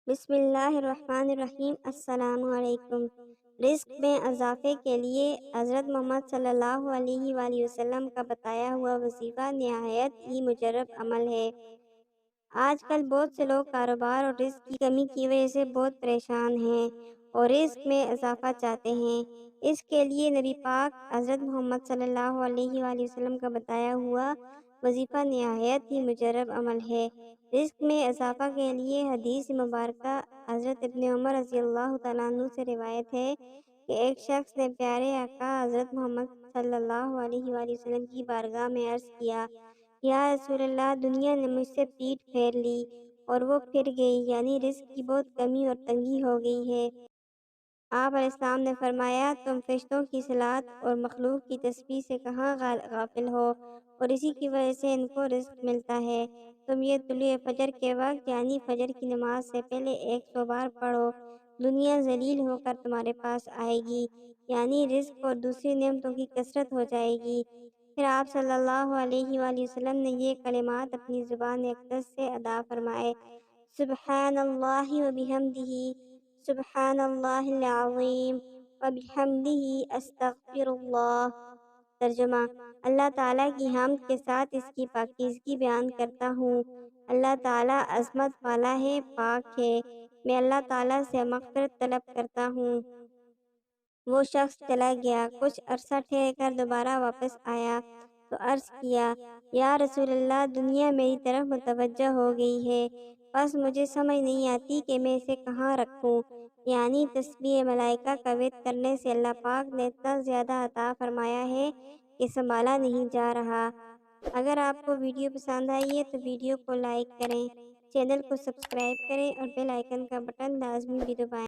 بسم اللہ الرحمن الرحیم۔ السلام علیکم۔ رزق میں اضافے کے لیے حضرت محمد صلی اللہ علیہ وآلہ وسلم کا بتایا ہوا وظیفہ نہایت ہی مجرب عمل ہے۔ آج کل بہت سے لوگ کاروبار اور رزق کی کمی کی وجہ سے بہت پریشان ہیں اور رزق میں اضافہ چاہتے ہیں۔ اس کے لیے نبی پاک حضرت محمد صلی اللہ علیہ وآلہ وسلم کا بتایا ہوا وظیفہ نہایت ہی مجرب عمل ہے۔ رزق میں اضافہ کے لیے حدیث مبارکہ حضرت ابن عمر رضی اللہ تعالیٰ عنہ سے روایت ہے کہ ایک شخص نے پیارے آقا حضرت محمد صلی اللہ علیہ وآلہ وسلم کی بارگاہ میں عرض کیا، یا رسول اللہ، دنیا نے مجھ سے پیٹھ پھیر لی اور وہ پھر گئی، یعنی رزق کی بہت کمی اور تنگی ہو گئی ہے۔ آپ علیہ السلام نے فرمایا، تم فرشتوں کی صلاۃ اور مخلوق کی تسبیح سے کہاں غافل ہو، اور اسی کی وجہ سے ان کو رزق ملتا ہے۔ تم یہ طلوع فجر کے وقت یعنی فجر کی نماز سے پہلے 100 بار پڑھو، دنیا ذلیل ہو کر تمہارے پاس آئے گی، یعنی رزق اور دوسری نعمتوں کی کثرت ہو جائے گی۔ پھر آپ صلی اللہ علیہ وآلہ وسلم نے یہ کلمات اپنی زبان اقدس سے ادا فرمائے، سبحان اللہ وبحمدہ، سبحان اللہ العظیم وبحمدہ، استغفر اللہ۔ ترجمہ: اللہ تعالیٰ کی حمد کے ساتھ اس کی پاکیزگی بیان کرتا ہوں۔ اللہ تعالیٰ عظمت والا ہے، پاک ہے۔ میں اللہ تعالیٰ سے مغفرت طلب کرتا ہوں۔ وہ شخص چلا گیا، کچھ عرصہ ٹھہر کر دوبارہ واپس آیا تو عرض کیا، یا رسول اللہ، دنیا میری طرف متوجہ ہو گئی ہے، بس مجھے سمجھ نہیں آتی کہ میں اسے کہاں رکھوں، یعنی تسبیح ملائکہ کا ورد کرنے سے اللہ پاک نے اتنا زیادہ عطا فرمایا ہے کہ سنبھالا نہیں جا رہا۔ اگر آپ کو ویڈیو پسند آئی ہے تو ویڈیو کو لائک کریں، چینل کو سبسکرائب کریں اور بیل آئیکن کا بٹن لازمی بھی دبائیں۔